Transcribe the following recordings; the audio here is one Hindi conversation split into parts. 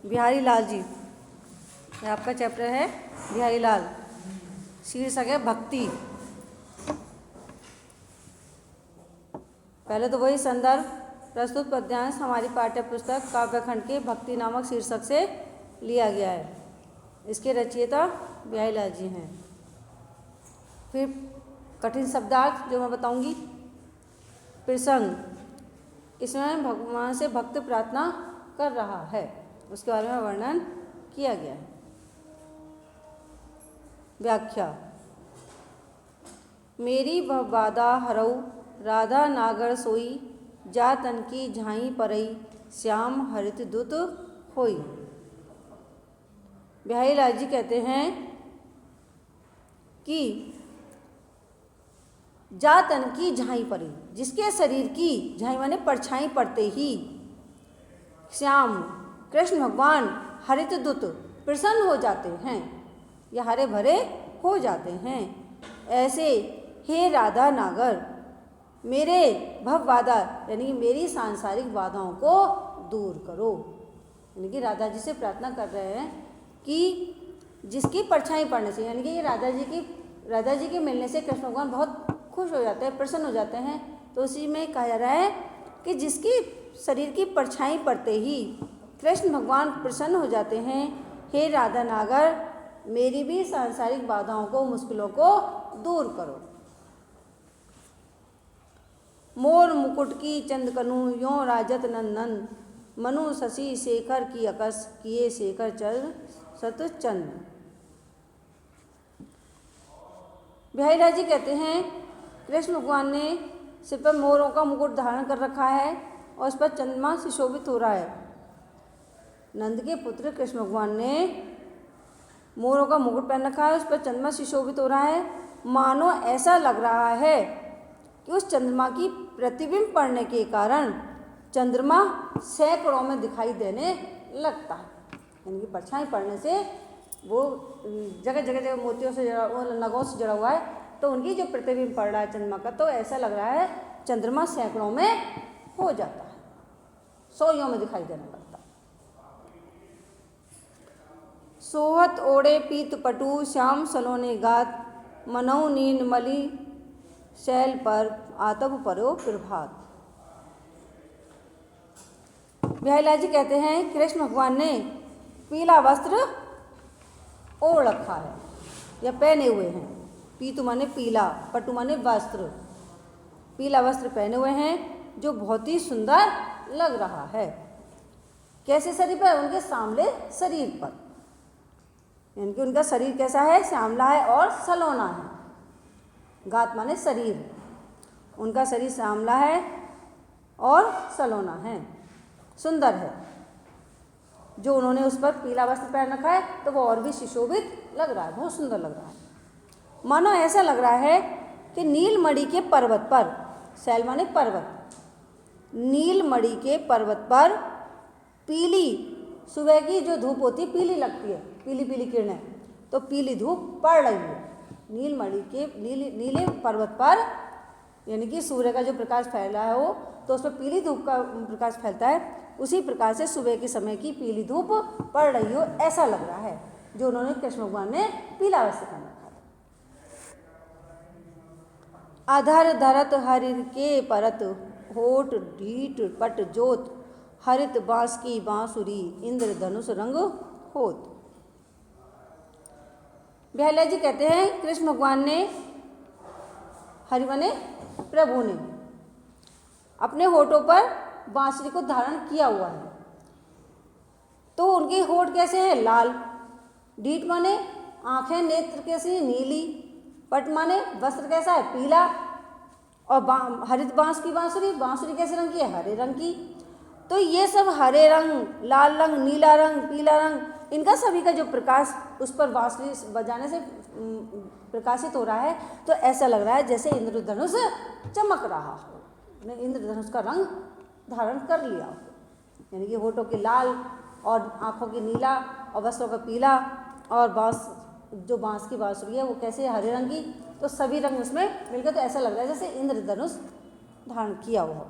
बिहारी लाल जी, ये आपका चैप्टर है बिहारी लाल। शीर्षक है भक्ति। पहले तो वही संदर्भ प्रस्तुत पद्यांश हमारी पाठ्य पुस्तक काव्यखंड के भक्ति नामक शीर्षक से लिया गया है। इसके रचयिता बिहारी लाल जी हैं। फिर कठिन शब्दार्थ जो मैं बताऊंगी। प्रसंग, इसमें भगवान से भक्त प्रार्थना कर रहा है, उसके बारे में वर्णन किया गया है। व्याख्या, मेरी बाधा हरऊ राधा नागर सोई, जा तन की झाई परई, श्याम हरित दुत होई। बिहारी लाल जी कहते हैं कि जा तन की झाई परी, जिसके शरीर की झाई माने परछाई पड़ते ही श्याम कृष्ण भगवान हरित दुत प्रसन्न हो जाते हैं या हरे भरे हो जाते हैं, ऐसे हे राधा नागर मेरे भव बाधा यानी कि मेरी सांसारिक बाधाओं को दूर करो। यानी कि राधा जी से प्रार्थना कर रहे हैं कि जिसकी परछाई पड़ने से, यानी कि ये राधा जी के मिलने से कृष्ण भगवान बहुत खुश हो जाते हैं, प्रसन्न हो जाते हैं। तो उसी में कहा जा रहा है कि जिसकी शरीर की परछाई पड़ते ही कृष्ण भगवान प्रसन्न हो जाते हैं, हे राधा नागर मेरी भी सांसारिक बाधाओं को, मुश्किलों को दूर करो। मोर मुकुट की चंदकनु यों राजत नंदन, मनु शशि शेखर की अकस किए शेखर चंद्र सत चंद। बिहारी लाल जी कहते हैं कृष्ण भगवान ने सिर पर मोरों का मुकुट धारण कर रखा है और उस पर चंद्रमा सुशोभित हो रहा है। नंद के पुत्र कृष्ण भगवान ने मोरों का मुकुट पहन रखा है, उस पर चंद्रमा सुशोभित हो रहा है। मानो ऐसा लग रहा है कि उस चंद्रमा की प्रतिबिंब पड़ने के कारण चंद्रमा सैकड़ों में दिखाई देने लगता है। यानी कि परछाई पड़ने से वो जगह जगह मोतियों से जड़ा, वो नगों से जड़ा हुआ है, तो उनकी जो प्रतिबिंब पड़ रहा है चंद्रमा का, तो ऐसा लग रहा है चंद्रमा सैकड़ों में हो जाता है, सौयों में दिखाई देने लगता है। सोहत ओढ़े पीत पटु श्याम सलोने गात, मनौ नीन मलि शैल पर आतप परो प्रभात। बिहारी लाल जी कहते हैं कृष्ण भगवान ने पीला वस्त्र ओढ़ रखा है या पहने हुए हैं। पीतु माने पीला, पटु माने वस्त्र। पीला वस्त्र पहने हुए हैं जो बहुत ही सुंदर लग रहा है। कैसे शरीर पर? उनके सांवले शरीर पर, यानी कि उनका शरीर कैसा है? श्यामला है और सलोना है। गात माने शरीर, उनका शरीर श्यामला है और सलोना है, सुंदर है। जो उन्होंने उस पर पीला वस्त्र पहन रखा है तो वो और भी सुशोभित लग रहा है, बहुत सुंदर लग रहा है। मानो ऐसा लग रहा है कि नीलमणि के पर्वत पर, शैल माने पर्वत, नीलमणि के पर्वत पर पीली, सुबह की जो धूप होती है पीली लगती है, पीली पीली किरणें, तो पीली धूप पड़ रही है नीलमणि के नीले पर्वत पर। यानी कि सूर्य का जो प्रकाश फैला है वो, तो उस पर पीली धूप का प्रकाश फैलता है। उसी प्रकार से सुबह के समय की पीली धूप पड़ रही हो ऐसा लग रहा है जो उन्होंने कृष्ण भगवान ने पीला वस्त्र पहन रखा था। अधर धरत हरिर के परत, होठ ढीठ पट जोत, हरित बांस की बांसुरी, इंद्र धनुष रंग होत। बिहारी लाल जी कहते हैं कृष्ण भगवान ने, हरि माने प्रभु ने, अपने होठों पर बांसुरी को धारण किया हुआ है। तो उनके होठ कैसे हैं? लाल। ढीठ माने आंखें, नेत्र कैसी? नीली। पट माने वस्त्र कैसा है? पीला। और हरित बांस की बांसुरी, बांसुरी कैसे रंग की है? हरे रंग की। तो ये सब हरे रंग, लाल रंग, नीला रंग, पीला रंग, इनका सभी का जो प्रकाश उस पर बांसुरी बजाने से प्रकाशित हो रहा है, तो ऐसा लग रहा है जैसे इंद्रधनुष चमक रहा हो, इंद्रधनुष का रंग धारण कर लिया हो। यानी कि होठों की लाल और आँखों की नीला और वस्त्रों का पीला, और बांस की बांसुरी है वो कैसे हरे रंग की, तो सभी रंग उसमें मिलकर तो ऐसा लग रहा है जैसे इंद्रधनुष धारण किया हुआ।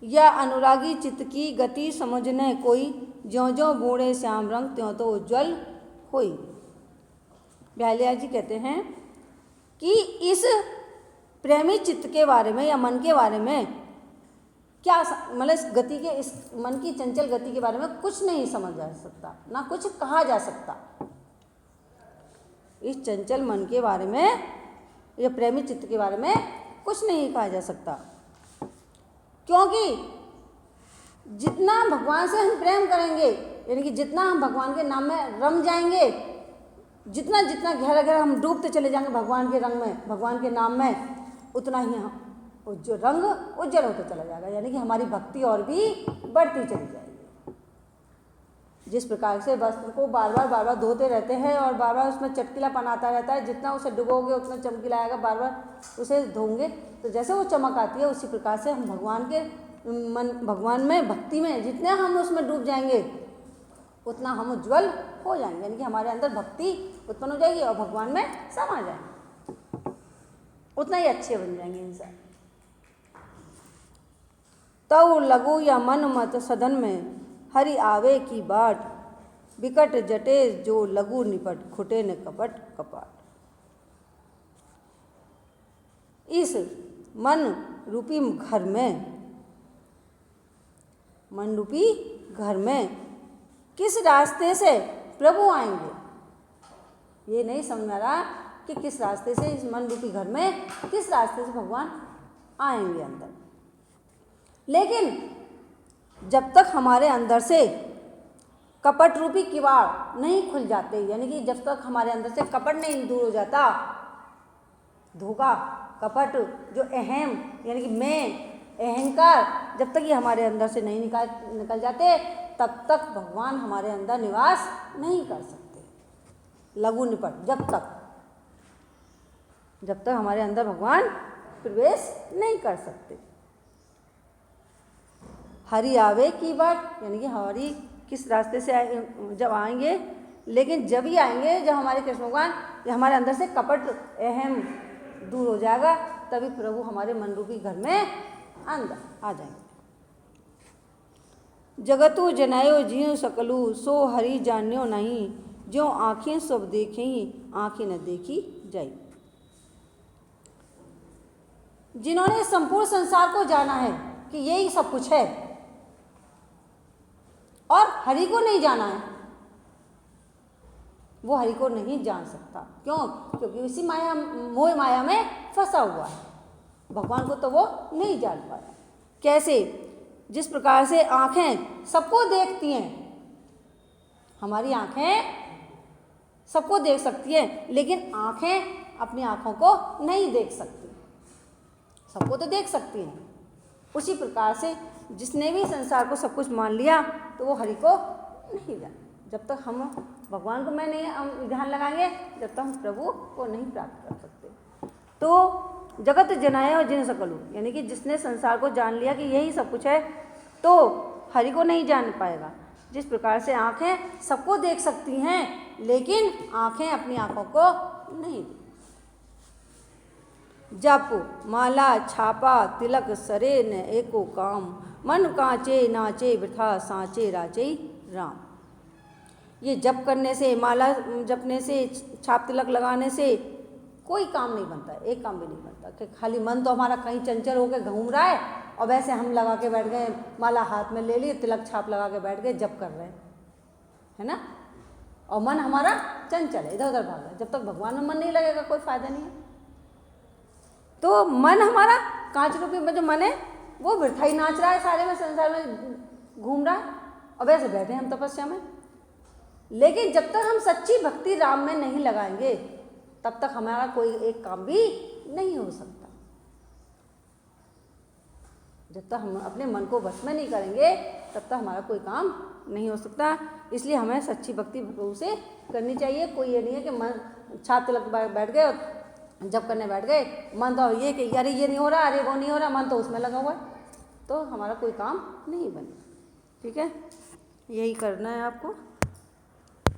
या अनुरागी चित्त की गति समझने कोई, ज्यों ज्यों बूढ़े श्याम रंग त्यों तो उज्ज्वल होई। ब्याहलिया जी कहते हैं कि इस प्रेमी चित्त के बारे में या मन के बारे में क्या मतलब इस गति के, इस मन की चंचल गति के बारे में कुछ नहीं समझ जा सकता, ना कुछ कहा जा सकता। इस चंचल मन के बारे में या प्रेमी चित्त के बारे में कुछ नहीं कहा जा सकता, क्योंकि जितना भगवान से हम प्रेम करेंगे, यानी कि जितना हम भगवान के नाम में रम जाएंगे, जितना जितना गहरा गहरा हम डूबते चले जाएंगे भगवान के रंग में, भगवान के नाम में, उतना ही हम जो रंग उज्जवल होता चला जाएगा, यानी कि हमारी भक्ति और भी बढ़ती चली जाएगी। जिस प्रकार से वस्त्र को बार बार धोते रहते हैं और बार बार उसमें चटकीलापन आता रहता है, जितना उसे डुबोगे उतना चमकीला आएगा, बार बार उसे धोंगे तो जैसे वो चमक आती है, उसी प्रकार से हम भगवान के भगवान में, भक्ति में जितने हम उसमें डूब जाएंगे उतना हम उज्ज्वल हो जाएंगे, यानी कि हमारे अंदर भक्ति उत्पन्न हो जाएगी और भगवान में समा जाएंगे, उतना ही अच्छे बन जाएंगे इंसान। तव लघु या मन मत सदन में हरि आवे की बाट, बिकट जटे जो लघु निपट, खुटे न कपट कपाट। इस मन रूपी घर में, मन रूपी घर में किस रास्ते से प्रभु आएंगे, ये नहीं समझ में आ रहा कि किस रास्ते से, इस मन रूपी घर में किस रास्ते से भगवान आएंगे अंदर। लेकिन जब तक हमारे अंदर से कपट रूपी किवाड़ नहीं खुल जाते, यानी कि जब तक हमारे अंदर से कपट नहीं दूर हो जाता, धोखा, कपट, जो अहम यानी कि मैं, अहंकार, जब तक ये हमारे अंदर से नहीं निकल जाते, तब तक भगवान हमारे अंदर निवास नहीं कर सकते। लघु निपट, जब तक हमारे अंदर भगवान प्रवेश नहीं कर सकते। हरि आवे की बाट, यानी कि हरि किस रास्ते से जब आएंगे, लेकिन जब ही आएंगे जब हमारे कृष्ण भगवान, हमारे अंदर से कपट अहम दूर हो जाएगा, तभी प्रभु हमारे मन रूपी घर में अंदर आ जाएंगे। जगतु जनायो जियो सकलु, सो हरि जान्यो नहीं, जो आँखें सब देखें आँखें न देखी जाई। जिन्होंने संपूर्ण संसार को जाना है कि यही सब कुछ है और हरि को नहीं जाना है, वो हरि को नहीं जान सकता। क्यों? क्योंकि उसी माया, मोह माया में फंसा हुआ है, भगवान को तो वो नहीं जान पाया। कैसे? जिस प्रकार से आँखें सबको देखती हैं, हमारी आँखें सबको देख सकती हैं, लेकिन आँखें अपनी आँखों को नहीं देख सकती, सबको तो देख सकती हैं। उसी प्रकार से जिसने भी संसार को सब कुछ मान लिया तो वो हरि को नहीं जाना। जब तक हम भगवान को मैं नहीं ध्यान लगाएंगे, जब तक हम प्रभु को नहीं प्राप्त कर सकते। तो जगत जनाया और जिन सकलू, यानी कि जिसने संसार को जान लिया कि यही सब कुछ है, तो हरि को नहीं जान पाएगा। जिस प्रकार से आँखें सबको देख सकती हैं, लेकिन आँखें अपनी आँखों को नहीं। जप माला छापा तिलक सरे न एको काम, मन कांचे नाचे वृथा सांचे राचे राम। ये जप करने से, माला जपने से, छाप तिलक लगाने से कोई काम नहीं बनता, एक काम भी नहीं बनता। कि खाली मन तो हमारा कहीं चंचल होकर घूम रहा है और वैसे हम लगा के बैठ गए, माला हाथ में ले लिए, तिलक छाप लगा के बैठ गए, जप कर रहे हैं, है ना। और मन हमारा चंचल है, इधर उधर भाग रहा है। जब तक भगवान में मन नहीं लगेगा कोई फायदा नहीं है। तो मन हमारा कांच रूपी में जो मन है वो वृथा ही नाच रहा है, सारे में संसार में घूम रहा है और वैसे बैठे हम तपस्या में। लेकिन जब तक हम सच्ची भक्ति राम में नहीं लगाएंगे, तब तक हमारा कोई एक काम भी नहीं हो सकता। जब तक हम अपने मन को वश में नहीं करेंगे, तब तक हमारा कोई काम नहीं हो सकता। इसलिए हमें सच्ची भक्ति प्रभु से करनी चाहिए। कोई ये नहीं है कि मन छाप तिलक बैठ गए और जब करने बैठ गए, मन तो ये कि अरे ये नहीं हो रहा, अरे वो नहीं हो रहा, मन तो उसमें लगा हुआ है, तो हमारा कोई काम नहीं बने। ठीक है, यही करना है आपको।